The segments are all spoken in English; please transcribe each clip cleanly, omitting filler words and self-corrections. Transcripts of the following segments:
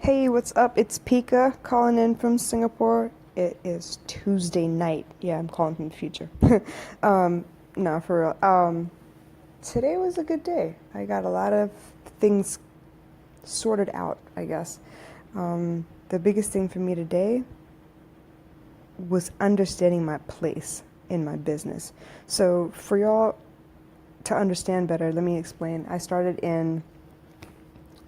Hey, what's up? It's Pika calling in from Singapore. It is Tuesday night. Yeah, I'm calling from the future. um, no, for real. Today was a good day. I got a lot of things sorted out, I guess. The biggest thing for me today was understanding my place in my business. So, for y'all to understand better, let me explain. I started in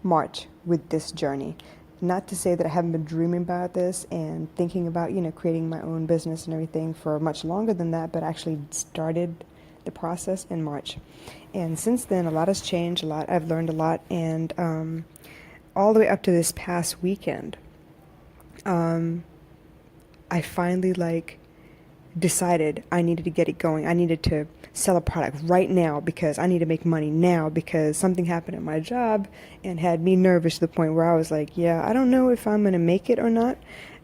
March with this journey. Not to say that I haven't been dreaming about this and thinking about, creating my own business and everything for much longer than that, but actually started the process in March. And since then, a lot has changed, a lot, I've learned a lot, and all the way up to this past weekend, um, I finally decided I needed to get it going. I needed to sell a product right now because I need to make money now because something happened at my job and had me nervous to the point where I was like, yeah, I don't know if I'm going to make it or not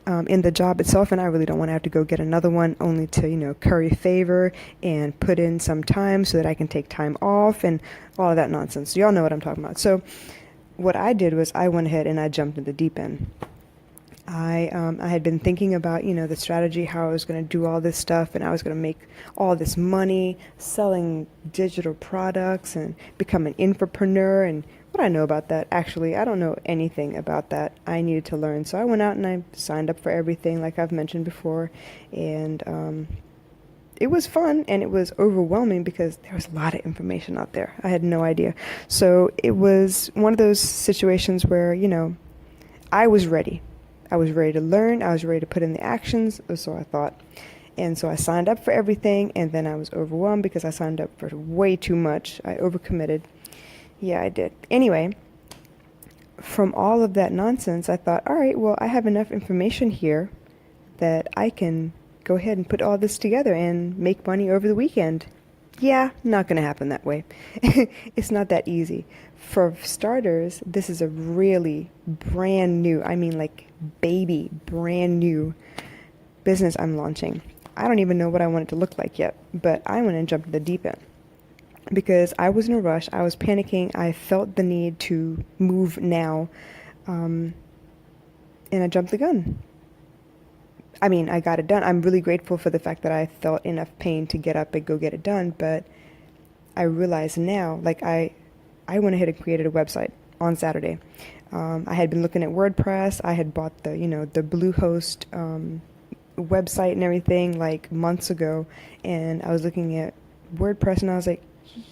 in the job itself. And I really don't want to have to go get another one only to, curry favor and put in some time so that I can take time off and all of that nonsense. So y'all know what I'm talking about. So what I did was I went ahead and I jumped in the deep end. I had been thinking about, the strategy, how I was going to do all this stuff, and I was going to make all this money selling digital products and become an infopreneur. And what I know about that, actually, I don't know anything about that. I needed to learn. So I went out and I signed up for everything, like I've mentioned before. And it was fun and it was overwhelming because there was a lot of information out there. I had no idea. So it was one of those situations where, I was ready. I was ready to learn. I was ready to put in the actions, or so I thought. And so I signed up for everything, and then I was overwhelmed because I signed up for way too much. I overcommitted. Yeah, I did. Anyway, from all of that nonsense, I thought, all right, well, I have enough information here that I can go ahead and put all this together and make money over the weekend. Yeah, not going to happen that way. It's not that easy. For starters, this is a really brand new, I mean like baby, brand new business I'm launching. I don't even know what I want it to look like yet, but I want to jump to the deep end because I was in a rush. I was panicking. I felt the need to move now, um, and I jumped the gun. I mean, I got it done. I'm really grateful for the fact that I felt enough pain to get up and go get it done, but I realize now, I went ahead and created a website on Saturday. I had been looking at WordPress. I had bought the Bluehost website and everything like months ago, and I was looking at WordPress, and I was like,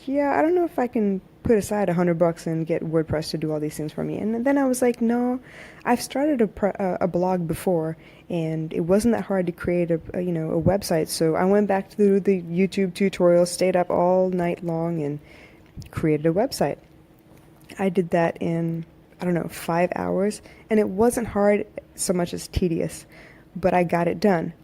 yeah, I don't know if I can put aside $100 and get WordPress to do all these things for me. And then I was like, no, I've started a blog before, and it wasn't that hard to create a website. So I went back to the YouTube tutorial, stayed up all night long, and created a website. I did that in, I don't know, 5 hours, and it wasn't hard so much as tedious, but I got it done.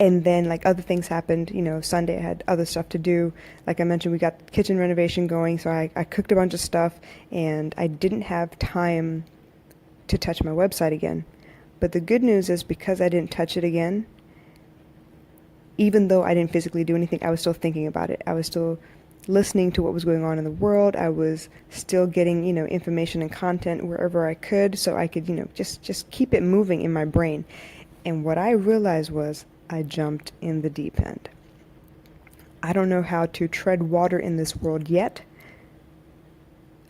And then like other things happened, Sunday I had other stuff to do. Like I mentioned, we got the kitchen renovation going, so I cooked a bunch of stuff, and I didn't have time to touch my website again. But the good news is because I didn't touch it again, even though I didn't physically do anything, I was still thinking about it. I was still listening to what was going on in the world. I was still getting, information and content wherever I could, so I could, just keep it moving in my brain. And what I realized was I jumped in the deep end. I don't know how to tread water in this world yet,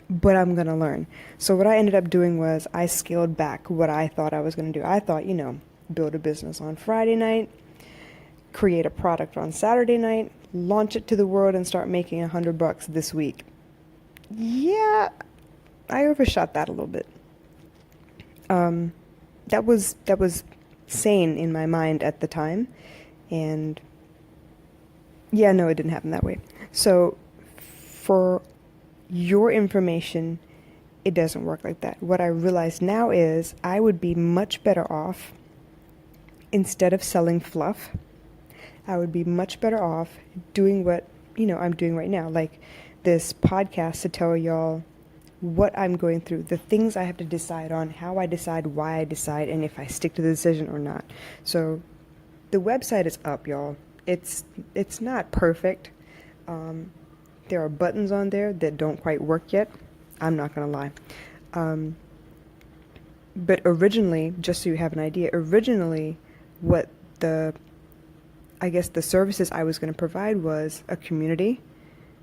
but I'm going to learn. So what I ended up doing was I scaled back what I thought I was going to do. I thought, build a business on Friday night, create a product on Saturday night, launch it to the world, and start making $100 this week. Yeah, I overshot that a little bit. That was sane in my mind at the time, and yeah, no, it didn't happen that way. So, for your information, it doesn't work like that. What I realize now is I would be much better off instead of selling fluff. I would be much better off doing what, I'm doing right now, like this podcast to tell y'all what I'm going through, the things I have to decide on, how I decide, why I decide, and if I stick to the decision or not. So the website is up, y'all. It's not perfect. There are buttons on there that don't quite work yet. I'm not gonna lie. But originally, just so you have an idea, originally what the, I guess the services I was going to provide was a community,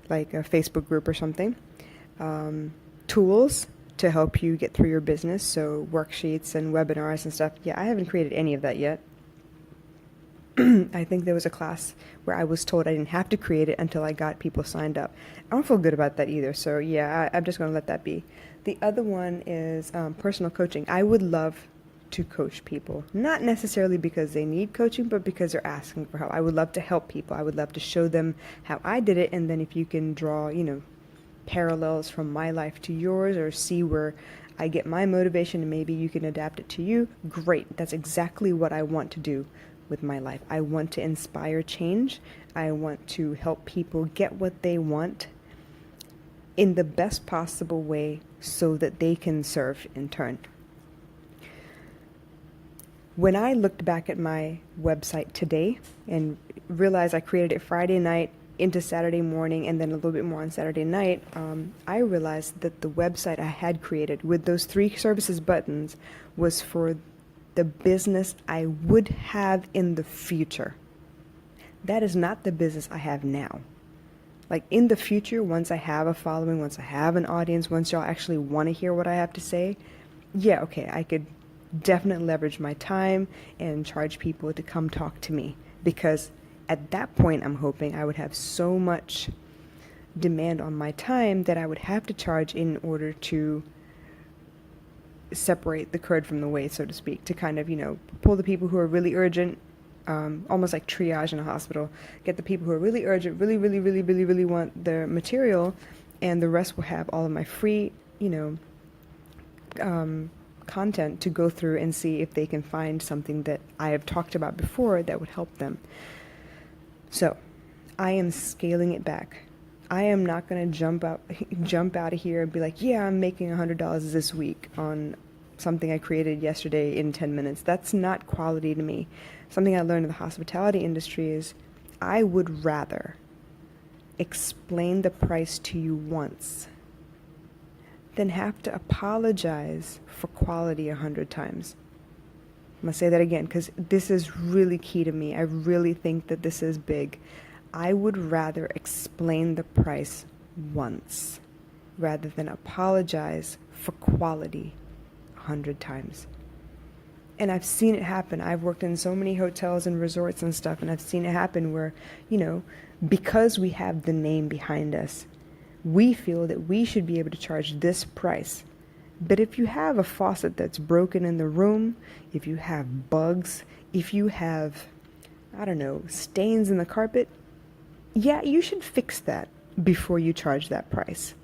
like a Facebook group or something, tools to help you get through your business, so worksheets and webinars and stuff. Yeah, I haven't created any of that yet. I think there was a class where I was told I didn't have to create it until I got people signed up. I don't feel good about that either, so yeah, I'm just going to let that be. The other one is personal coaching. I would love to coach people, not necessarily because they need coaching, but because they're asking for help. I would love to help people. I would love to show them how I did it, and then if you can draw, parallels from my life to yours, or see where I get my motivation and maybe you can adapt it to you, great. That's exactly what I want to do with my life. I want to inspire change. I want to help people get what they want in the best possible way so that they can serve in turn. When I looked back at my website today and realized I created it Friday night into Saturday morning and then a little bit more on Saturday night, I realized that the website I had created with those 3 services buttons was for the business I would have in the future. That is not the business I have now. Like in the future, once I have a following, once I have an audience, once y'all actually want to hear what I have to say, yeah, okay, I could definitely leverage my time and charge people to come talk to me, because at that point I'm hoping I would have so much demand on my time that I would have to charge in order to separate the curd from the whey, so to speak, to kind of, pull the people who are really urgent, almost like triage in a hospital, get the people who are really urgent, really, really, really, really, really want the material, and the rest will have all of my free, content to go through and see if they can find something that I have talked about before that would help them. So I am scaling it back. I am not going to jump out of here and be like, yeah, I'm making $100 this week on something I created yesterday in 10 minutes. That's not quality to me. Something I learned in the hospitality industry is I would rather explain the price to you once than have to apologize for quality 100 times. I'm going to say that again because this is really key to me. I really think that this is big. I would rather explain the price once rather than apologize for quality 100 times. And I've seen it happen. I've worked in so many hotels and resorts and stuff, and I've seen it happen where, because we have the name behind us, we feel that we should be able to charge this price. But if you have a faucet that's broken in the room, if you have bugs, if you have, stains in the carpet, yeah, you should fix that before you charge that price.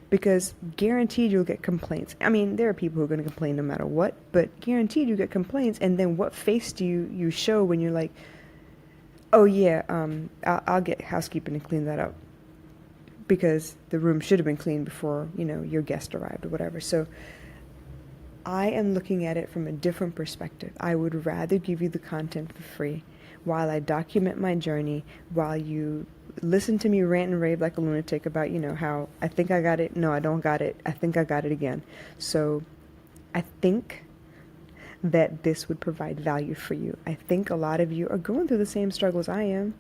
Because guaranteed you'll get complaints. I mean, there are people who are going to complain no matter what, but guaranteed you get complaints. And then what face do you show when you're like, oh yeah, I'll get housekeeping to clean that up, because the room should have been cleaned before, your guest arrived or whatever. So I am looking at it from a different perspective. I would rather give you the content for free while I document my journey, while you listen to me rant and rave like a lunatic about, how I think I got it. No, I don't got it. I think I got it again. So I think that this would provide value for you. I think a lot of you are going through the same struggles I am.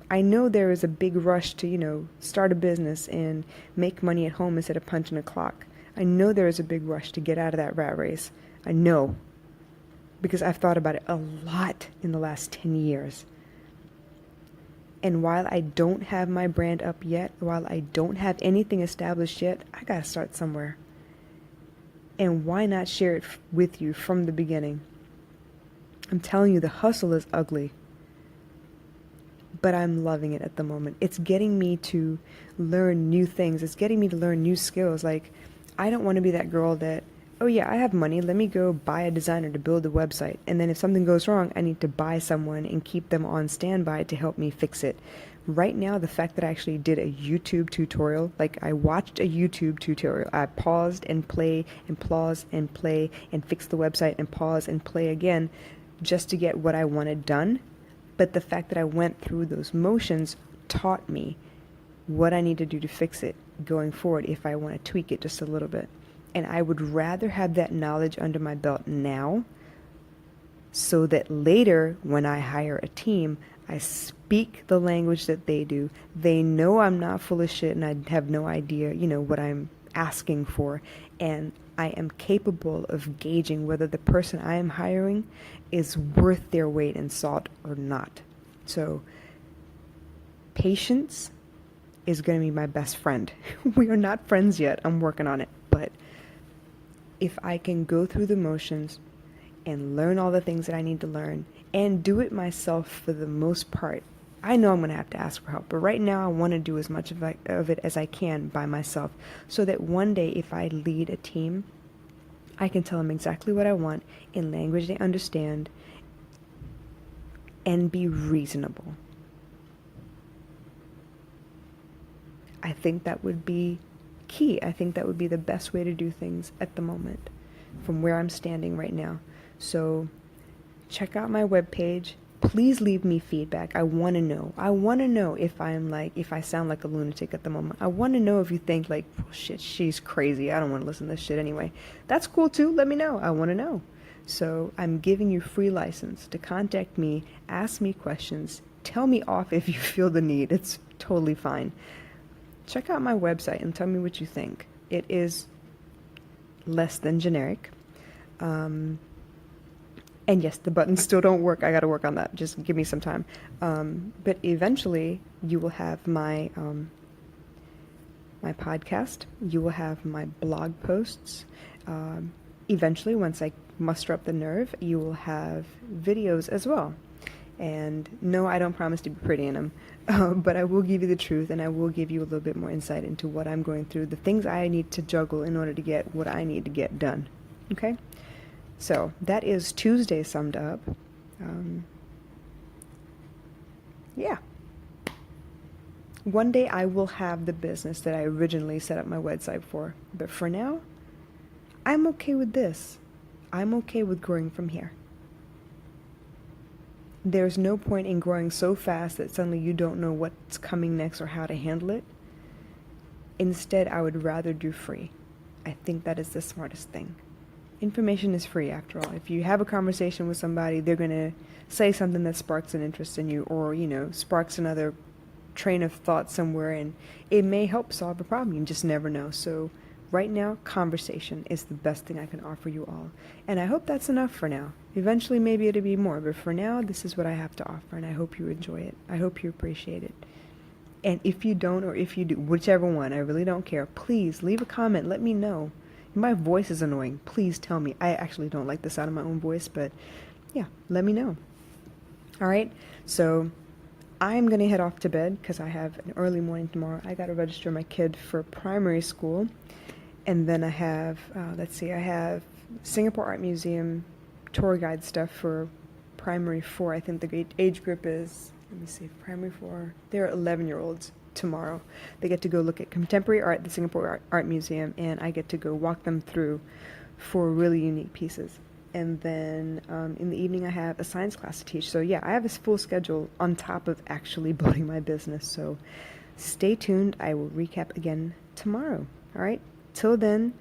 I know there is a big rush to, start a business and make money at home instead of punching a clock. I know there is a big rush to get out of that rat race. I know, because I've thought about it a lot in the last 10 years. And while I don't have my brand up yet, while I don't have anything established yet, I gotta start somewhere. And why not share it with you from the beginning? I'm telling you, the hustle is ugly, but I'm loving it at the moment. It's getting me to learn new things. It's getting me to learn new skills. Like, I don't want to be that girl that, oh yeah, I have money, let me go buy a designer to build a website. And then if something goes wrong, I need to buy someone and keep them on standby to help me fix it. Right now, the fact that I actually did a YouTube tutorial, like I watched a YouTube tutorial, I paused and play and pause and play and fix the website and pause and play again just to get what I wanted done. But the fact that I went through those motions taught me what I need to do to fix it going forward if I want to tweak it just a little bit. And I would rather have that knowledge under my belt now so that later when I hire a team, I speak the language that they do. They know I'm not full of shit and I have no idea, what I'm asking for. And I am capable of gauging whether the person I am hiring is worth their weight in salt or not. So patience is going to be my best friend. We are not friends yet. I'm working on it. But if I can go through the motions and learn all the things that I need to learn and do it myself for the most part, I know I'm going to have to ask for help. But right now I want to do as much of it as I can by myself so that one day if I lead a team, I can tell them exactly what I want in language they understand and be reasonable. I think that would be key. I think that would be the best way to do things at the moment from where I'm standing right now. So check out my webpage. Please leave me feedback. I want to know. I want to know if I sound like a lunatic at the moment. I want to know if you think like, oh, shit, she's crazy. I don't want to listen to this shit anyway. That's cool too. Let me know. I want to know. So I'm giving you free license to contact me, ask me questions, tell me off if you feel the need. It's totally fine. Check out my website and tell me what you think. It is less than generic. And yes, the buttons still don't work. I got to work on that. Just give me some time. But eventually, you will have my podcast. You will have my blog posts. Eventually, once I muster up the nerve, you will have videos as well. And no, I don't promise to be pretty in them, but I will give you the truth and I will give you a little bit more insight into what I'm going through, the things I need to juggle in order to get what I need to get done. Okay? So that is Tuesday summed up. Yeah. One day I will have the business that I originally set up my website for, but for now, I'm okay with this. I'm okay with growing from here. There's no point in growing so fast that suddenly you don't know what's coming next or how to handle it. Instead, I would rather do free. I think that is the smartest thing. Information is free after all. If you have a conversation with somebody, they're going to say something that sparks an interest in you or, sparks another train of thought somewhere and it may help solve a problem. You just never know. So right now, conversation is the best thing I can offer you all. And I hope that's enough for now. Eventually, maybe it'll be more. But for now, this is what I have to offer. And I hope you enjoy it. I hope you appreciate it. And if you don't or if you do, whichever one, I really don't care. Please leave a comment. Let me know. My voice is annoying. Please tell me. I actually don't like the sound of my own voice. But yeah, let me know. All right. So I'm going to head off to bed because I have an early morning tomorrow. I got to register my kid for primary school. And then I have, I have Singapore Art Museum tour guide stuff for primary 4. I think the age group is, primary 4. They're 11-year-olds tomorrow. They get to go look at contemporary art at the Singapore Art Museum, and I get to go walk them through 4 really unique pieces. And then in the evening I have a science class to teach. So yeah, I have a full schedule on top of actually building my business. So stay tuned. I will recap again tomorrow. All right? Till then,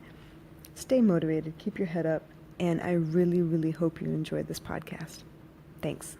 stay motivated, keep your head up, and I really, really hope you enjoyed this podcast. Thanks.